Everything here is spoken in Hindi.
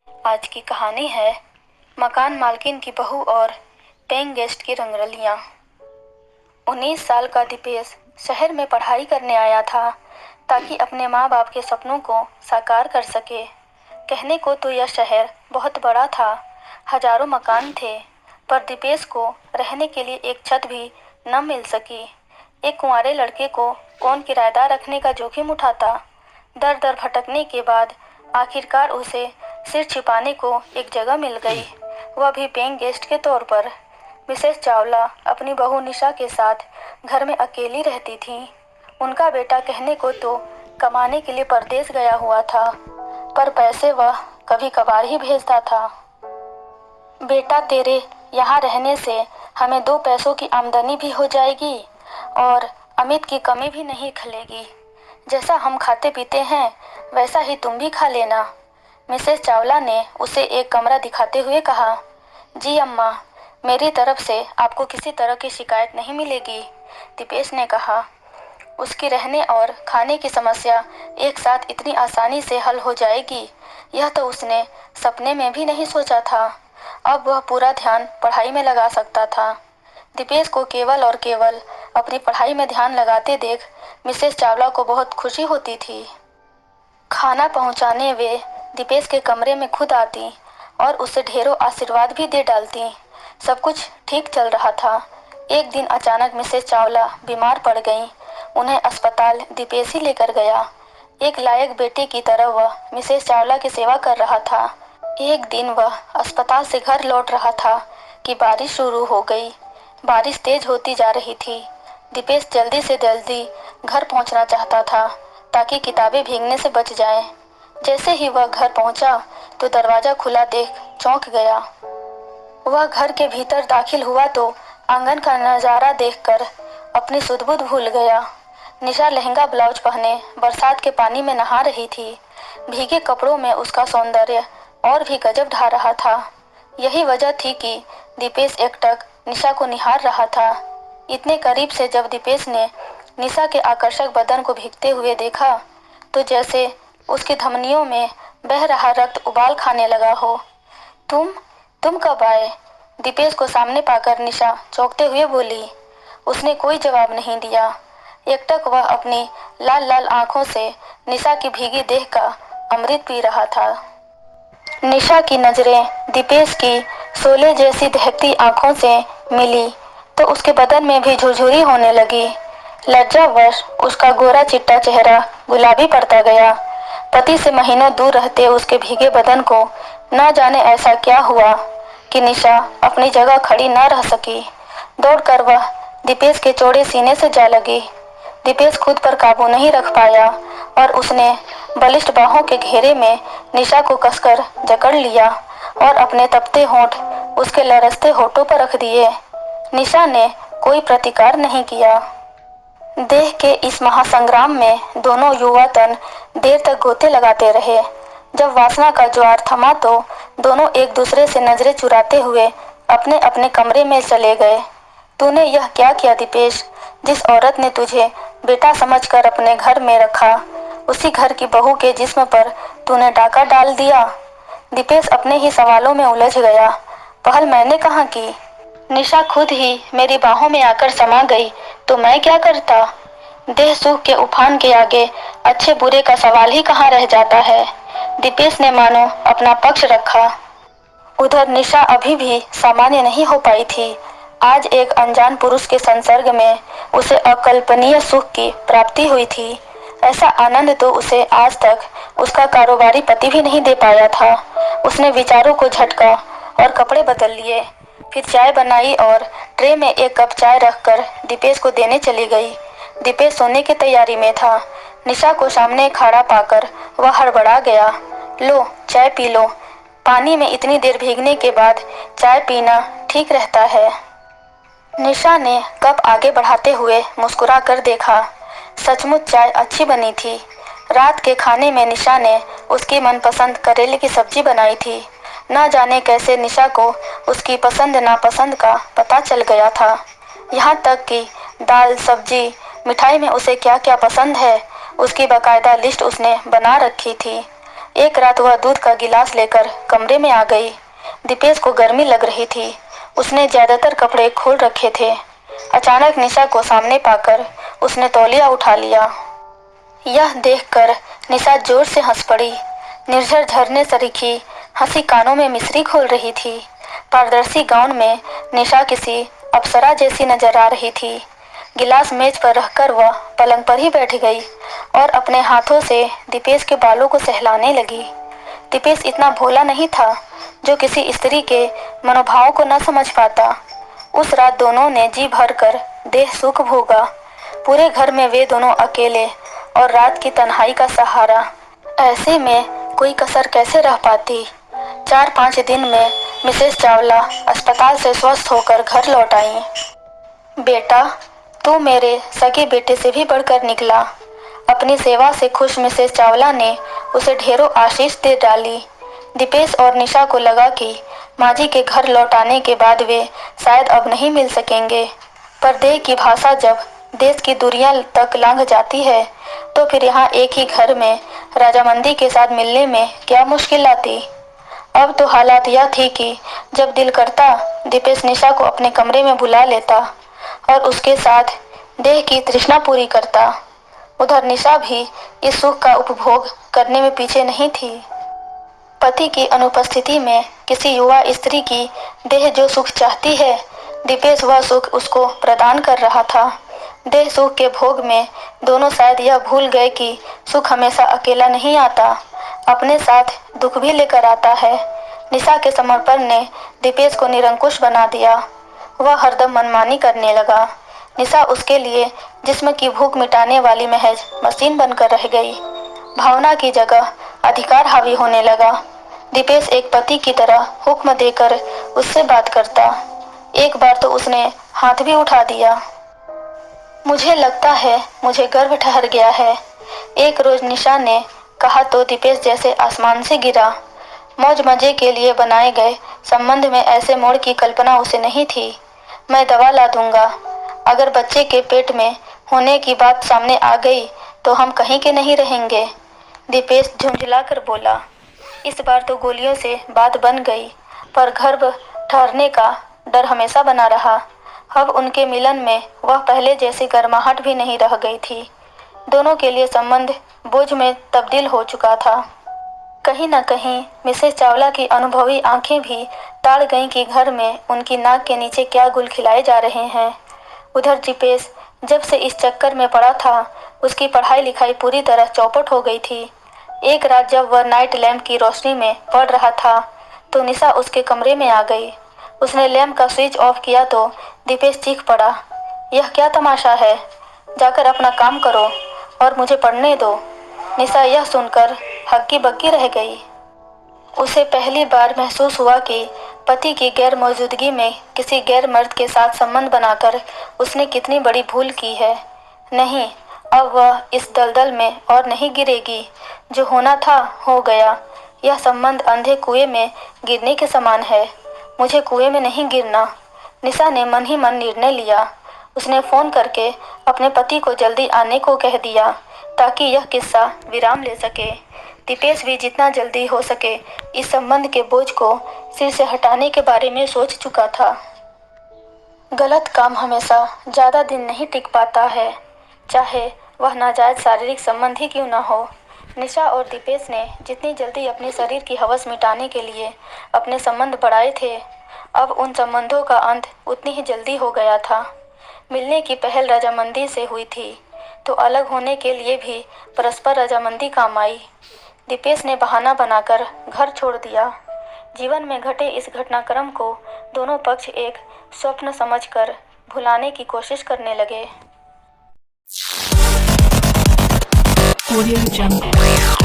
आज की कहानी है मकान मालकिन की बहू और पेइंग गेस्ट की रंगरलियां। 19 साल का दीपेश शहर में पढ़ाई करने आया था ताकि अपने माँ बाप के सपनों को साकार कर सके। कहने को तो यह शहर बहुत बड़ा था, हजारों मकान थे, पर दीपेश को रहने के लिए एक छत भी न मिल सकी। एक कुंवारे लड़के को कौन किराएदार रखने का जोखिम उठाता। दर दर भटकने के बाद आखिरकार उसे सिर छिपाने को एक जगह मिल गई, वह भी पेइंग गेस्ट के तौर पर। मिसेस चावला अपनी बहू निशा के साथ घर में अकेली रहती थीं। उनका बेटा कहने को तो कमाने के लिए परदेश गया हुआ था, पर पैसे वह कभी कभार ही भेजता था। बेटा, तेरे यहाँ रहने से हमें 2 पैसों की आमदनी भी हो जाएगी और अमित की कमी भी नहीं खलेगी। जैसा हम खाते पीते हैं वैसा ही तुम भी खा लेना। मिसेस चावला ने उसे एक कमरा दिखाते हुए कहा। जी अम्मा, मेरी तरफ से आपको किसी तरह की शिकायत नहीं मिलेगी, दीपेश ने कहा। उसकी रहने और खाने की समस्या एक साथ इतनी आसानी से हल हो जाएगी, यह तो उसने सपने में भी नहीं सोचा था। अब वह पूरा ध्यान पढ़ाई में लगा सकता था। दीपेश को केवल और केवल अपनी पढ़ाई में ध्यान लगाते देख मिसेस चावला को बहुत खुशी होती थी। खाना पहुंचाने वे दीपेश के कमरे में खुद आती और उसे ढेरों आशीर्वाद भी दे डालती। सब कुछ ठीक चल रहा था। एक दिन अचानक मिसेस चावला बीमार पड़ गईं। उन्हें अस्पताल दीपेश ही लेकर गया। एक लायक बेटे की तरह वह मिसेस चावला की सेवा कर रहा था। एक दिन वह अस्पताल से घर लौट रहा था कि बारिश शुरू हो गई। बारिश तेज होती जा रही थी। दीपेश जल्दी से जल्दी घर पहुंचना चाहता था ताकि किताबें भीगने से बच जाएं। जैसे ही वह घर पहुंचा तो दरवाजा खुला देख चौंक गया। वह घर के भीतर दाखिल हुआ तो आंगन का नजारा देखकर अपनी सुध-बुध भूल गया। निशा लहंगा ब्लाउज पहने बरसात के पानी में नहा रही थी। भीगे कपड़ों में उसका सौंदर्य और भी गजब ढा रहा था। यही वजह थी कि दीपेश एकटक निशा को निहार रहा था। इतने करीब से जब दीपेश ने निशा के आकर्षक बदन को भीगते हुए देखा तो जैसे उसकी धमनियों में बह रहा रक्त उबाल खाने लगा हो। तुम कब आए? दीपेश को सामने पाकर निशा चौंकते हुए बोली। उसने कोई जवाब नहीं दिया। एकटक वह अपनी लाल लाल आंखों से निशा की भीगी देह का अमृत पी रहा था। निशा की नजरें दीपेश की शोले जैसी दहकती आंखों से मिली तो उसके बदन में भी झुरझुरी होने लगी। लज्जावश उसका गोरा चिट्टा चेहरा गुलाबी पड़ता गया। पति से महीनों दूर रहते उसके भीगे बदन को न जाने ऐसा क्या हुआ कि निशा अपनी जगह खड़ी न रह सकी। दौड़कर वह दीपेश के चौड़े सीने से जा लगी। दीपेश खुद पर काबू नहीं रख पाया और उसने बलिष्ठ बाहों के घेरे में निशा को कसकर जकड़ लिया और अपने तपते होंठ उसके लरसते होठों पर रख दिए। निशा ने कोई प्रतिकार नहीं किया। देह के इस महासंग्राम में दोनों युवा तन देर तक गोते लगाते रहे। जब वासना का ज्वार थमा तो दोनों एक दूसरे से नजरें चुराते हुए अपने अपने कमरे में चले गए। तूने यह क्या किया दीपेश? जिस औरत ने तुझे बेटा समझकर अपने घर में रखा, उसी घर की बहू के जिस्म पर तूने डाका डाल दिया। दीपेश अपने ही सवालों में उलझ गया। पहल मैंने कहाँ की? निशा खुद ही मेरी बाहों में आकर समा गई तो मैं क्या करता? देह सुख के उफान के आगे अच्छे बुरे का सवाल ही कहाँ रह जाता है। दीपेश ने मानो अपना पक्ष रखा। उधर निशा अभी भी सामान्य नहीं हो पाई थी। आज एक अनजान पुरुष के संसर्ग में उसे अकल्पनीय सुख की प्राप्ति हुई थी। ऐसा आनंद तो उसे आज तक उसका कारोबारी पति भी नहीं दे पाया था। उसने विचारों को झटका और कपड़े बदल लिए। फिर चाय बनाई और ट्रे में एक कप चाय रखकर दीपेश को देने चली गई। दीपेश सोने की तैयारी में था। निशा को सामने खड़ा पाकर वह हड़बड़ा गया। लो, चाय पी लो। पानी में इतनी देर भीगने के बाद चाय पीना ठीक रहता है। निशा ने कप आगे बढ़ाते हुए मुस्कुरा कर देखा। सचमुच चाय अच्छी बनी थी। रात के खाने में निशा ने उसकी मनपसंद करेले की सब्जी बनाई थी। न जाने कैसे निशा को उसकी पसंद नापसंद का पता चल गया था। यहाँ तक कि दाल, सब्जी, मिठाई में उसे क्या क्या पसंद है उसकी बाकायदा लिस्ट उसने बना रखी थी। एक रात वह दूध का गिलास लेकर कमरे में आ गई। दीपेश को गर्मी लग रही थी। उसने ज्यादातर कपड़े खोल रखे थे। अचानक निशा को सामने पाकर उसने तौलिया उठा लिया। यह देखकर निशा जोर से हंस पड़ी। निर्झर झरने सरीखी हंसी कानों में मिश्री घोल रही थी। पारदर्शी गाउन में निशा किसी अप्सरा जैसी नजर आ रही थी। गिलास मेज पर रखकर वह पलंग पर ही बैठ गई और अपने हाथों से दीपेश के बालों को सहलाने लगी। दीपेश इतना भोला नहीं था जो किसी स्त्री के मनोभावों को न समझ पाता। उस रात दोनों ने जी भरकर देह सुख भोगा। पूरे घर में वे दोनों अकेले और रात की तन्हाई का सहारा। ऐसे में कोई कसर कैसे रह पाती। 4-5 दिन में मिसेस चावला अस्पताल से स्वस्थ होकर घर लौट आई। बेटा, तू मेरे सगे बेटे से भी बढ़कर निकला। अपनी सेवा से खुश मिसेस चावला ने उसे ढेरों आशीष दे डाली। दीपेश और निशा को लगा कि माँ जी के घर लौट आने के बाद वे शायद अब नहीं मिल सकेंगे। पर देह की भाषा जब देश की दूरियां तक लांघ जाती है तो फिर यहाँ एक ही घर में राजामंदी के साथ मिलने में क्या मुश्किल आती। अब तो हालात यह थी कि जब दिल करता दीपेश निशा को अपने कमरे में बुला लेता और उसके साथ देह की तृष्णा पूरी करता। उधर निशा भी इस सुख का उपभोग करने में पीछे नहीं थी। पति की अनुपस्थिति में किसी युवा स्त्री की देह जो सुख चाहती है, दीपेश वह सुख उसको प्रदान कर रहा था। देह सुख के भोग में दोनों शायद यह भूल गए कि सुख हमेशा अकेला नहीं आता, अपने साथ दुख भी लेकर आता है। निशा के समर्पण ने दीपेश को निरंकुश बना दिया। वह हरदम मनमानी करने लगा। निशा उसके लिए जिस्म की भूख मिटाने वाली महज मशीन बनकर रह गई। भावना की जगह अधिकार हावी होने लगा। दीपेश एक पति की तरह हुक्म देकर उससे बात करता। एक बार तो उसने हाथ भी उठा दिया। मुझे लगता है मुझे गर्व ठहर गया है, एक रोज निशा ने कहा तो दीपेश जैसे आसमान से गिरा। मौज मजे के लिए बनाए गए संबंध में ऐसे मोड़ की कल्पना उसे नहीं थी। मैं दवा ला दूंगा। अगर बच्चे के पेट में होने की बात सामने आ गई तो हम कहीं के नहीं रहेंगे। दीपेश झुंझलाकर बोला। इस बार तो गोलियों से बात बन गई, पर गर्भ ठहरने का डर हमेशा बना रहा। अब उनके मिलन में वह पहले जैसी गर्माहट भी नहीं रह गई थी। दोनों के लिए संबंध बोझ में तब्दील हो चुका था। कहीं न कहीं मिसेस चावला की अनुभवी आंखें भी ताड़ गईं कि घर में उनकी नाक के नीचे क्या गुल खिलाए जा रहे हैं। उधर दीपेश जब से इस चक्कर में पड़ा था, उसकी पढ़ाई लिखाई पूरी तरह चौपट हो गई थी। एक रात जब वह नाइट लैंप की रोशनी में पढ़ रहा था तो निशा उसके कमरे में आ गई। उसने लैंप का स्विच ऑफ किया तो दीपेश चीख पड़ा, यह क्या तमाशा है? जाकर अपना काम करो और मुझे पढ़ने दो। निशा यह सुनकर हक्की बक्की रह गई। उसे पहली बार महसूस हुआ कि पति की गैर मौजूदगी में किसी गैर मर्द के साथ संबंध बनाकर उसने कितनी बड़ी भूल की है। नहीं, अब वह इस दलदल में और नहीं गिरेगी। जो होना था हो गया। यह संबंध अंधे कुएं में गिरने के समान है। मुझे कुएं में नहीं गिरना। निशा ने मन ही मन निर्णय लिया। उसने फोन करके अपने पति को जल्दी आने को कह दिया ताकि यह किस्सा विराम ले सके। दीपेश भी जितना जल्दी हो सके इस संबंध के बोझ को सिर से हटाने के बारे में सोच चुका था। गलत काम हमेशा ज़्यादा दिन नहीं टिक पाता है, चाहे वह नाजायज शारीरिक संबंध ही क्यों न हो। निशा और दीपेश ने जितनी जल्दी अपने शरीर की हवस मिटाने के लिए अपने संबंध बढ़ाए थे, अब उन संबंधों का अंत उतनी ही जल्दी हो गया था। मिलने की पहल रजामंदी से हुई थी तो अलग होने के लिए भी परस्पर रजामंदी काम आई। दीपेश ने बहाना बनाकर घर छोड़ दिया। जीवन में घटे इस घटनाक्रम को दोनों पक्ष एक स्वप्न समझकर भुलाने की कोशिश करने लगे। Audio Jungle.